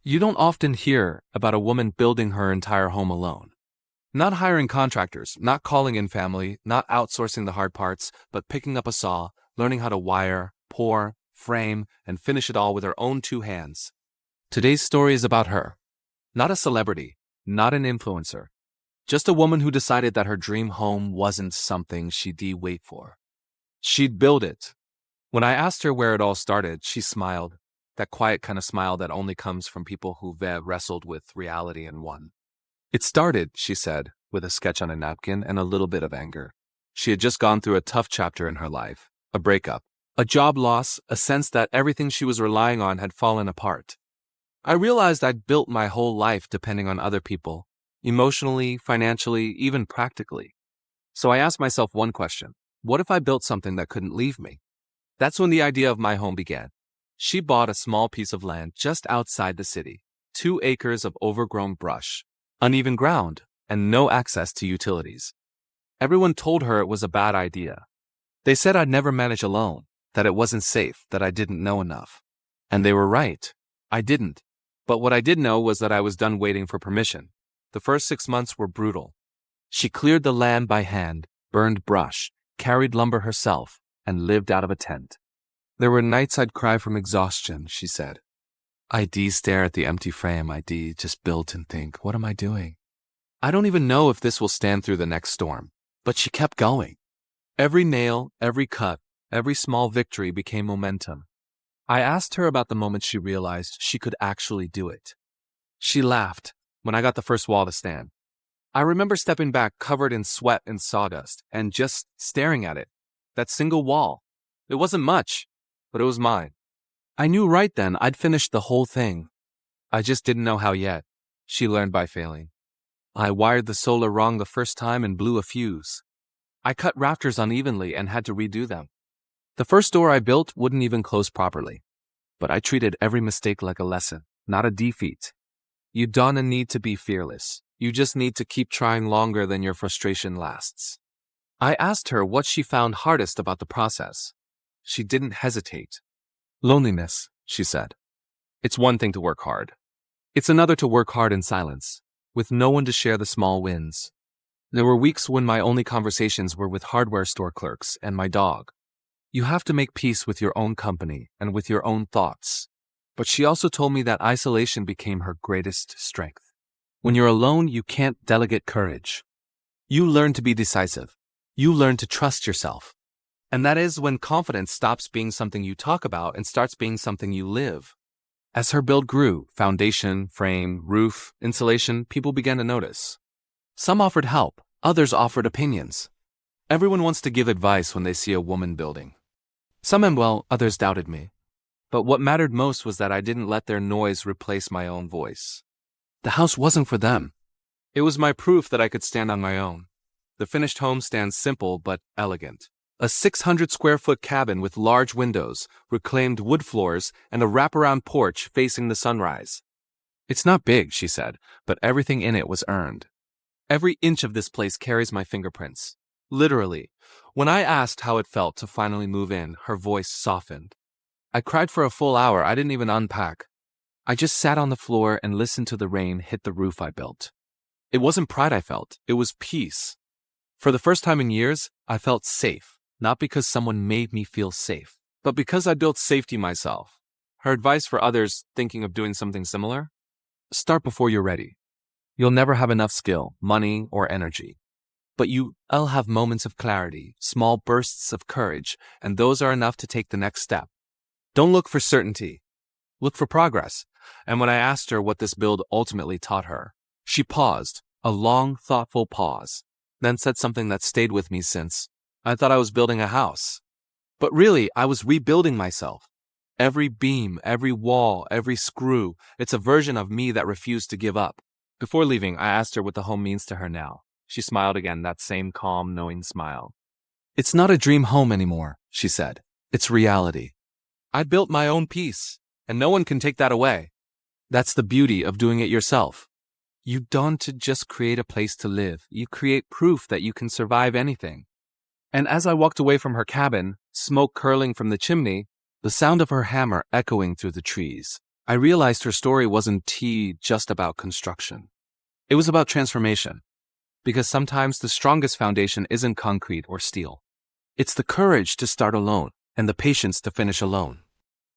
You don't often hear about a woman building her entire home alone. Not hiring contractors, not calling in family, not outsourcing the hard parts, but picking up a saw, learning how to wire, pour, frame, and finish it all with her own two hands. Today's story is about her. Not a celebrity, not an influencer. Just a woman who decided that her dream home wasn't something she'd wait for. She'd build it. When I asked her where it all started, she smiled. That quiet kind of smile that only comes from people who've wrestled with reality and won. It started, she said, with a sketch on a napkin and a little bit of anger. She had just gone through a tough chapter in her life, a breakup, a job loss, a sense that everything she was relying on had fallen apart. I realized I'd built my whole life depending on other people, emotionally, financially, even practically. So I asked myself one question: what if I built something that couldn't leave me? That's when the idea of my home began. She bought a small piece of land just outside the city, 2 acres of overgrown brush, uneven ground, and no access to utilities. Everyone told her it was a bad idea. They said I'd never manage alone, that it wasn't safe, that I didn't know enough. And they were right. I didn't. But what I did know was that I was done waiting for permission. The first 6 months were brutal. She cleared the land by hand, burned brush, carried lumber herself, and lived out of a tent. There were nights I'd cry from exhaustion, she said. I'd stare at the empty frame, I'd just build and think, what am I doing? I don't even know if this will stand through the next storm. But she kept going. Every nail, every cut, every small victory became momentum. I asked her about the moment she realized she could actually do it. She laughed when I got the first wall to stand. I remember stepping back covered in sweat and sawdust and just staring at it. That single wall. It wasn't much, but it was mine. I knew right then I'd finished the whole thing. I just didn't know how yet. She learned by failing. I wired the solar wrong the first time and blew a fuse. I cut rafters unevenly and had to redo them. The first door I built wouldn't even close properly. But I treated every mistake like a lesson, not a defeat. You don't need to be fearless. You just need to keep trying longer than your frustration lasts. I asked her what she found hardest about the process. She didn't hesitate. Loneliness, she said. It's one thing to work hard. It's another to work hard in silence, with no one to share the small wins. There were weeks when my only conversations were with hardware store clerks and my dog. You have to make peace with your own company and with your own thoughts. But she also told me that isolation became her greatest strength. When you're alone, you can't delegate courage. You learn to be decisive. You learn to trust yourself. And that is when confidence stops being something you talk about and starts being something you live. As her build grew, foundation, frame, roof, insulation, people began to notice. Some offered help, others offered opinions. Everyone wants to give advice when they see a woman building. Some am well, others doubted me. But what mattered most was that I didn't let their noise replace my own voice. The house wasn't for them. It was my proof that I could stand on my own. The finished home stands simple but elegant. A 600-square-foot cabin with large windows, reclaimed wood floors, and a wraparound porch facing the sunrise. It's not big, she said, but everything in it was earned. Every inch of this place carries my fingerprints. Literally. When I asked how it felt to finally move in, her voice softened. I cried for a full hour. I didn't even unpack. I just sat on the floor and listened to the rain hit the roof I built. It wasn't pride I felt. It was peace. For the first time in years, I felt safe. Not because someone made me feel safe, but because I built safety myself. Her advice for others thinking of doing something similar? Start before you're ready. You'll never have enough skill, money, or energy. But you'll have moments of clarity, small bursts of courage, and those are enough to take the next step. Don't look for certainty. Look for progress. And when I asked her what this build ultimately taught her, she paused, a long, thoughtful pause, then said something that stayed with me since. I thought I was building a house. But really, I was rebuilding myself. Every beam, every wall, every screw, it's a version of me that refused to give up. Before leaving, I asked her what the home means to her now. She smiled again, that same calm, knowing smile. It's not a dream home anymore, she said. It's reality. I built my own piece, and no one can take that away. That's the beauty of doing it yourself. You don't just create a place to live. You create proof that you can survive anything. And as I walked away from her cabin, smoke curling from the chimney, the sound of her hammer echoing through the trees, I realized her story wasn't just about construction. It was about transformation. Because sometimes the strongest foundation isn't concrete or steel. It's the courage to start alone and the patience to finish alone.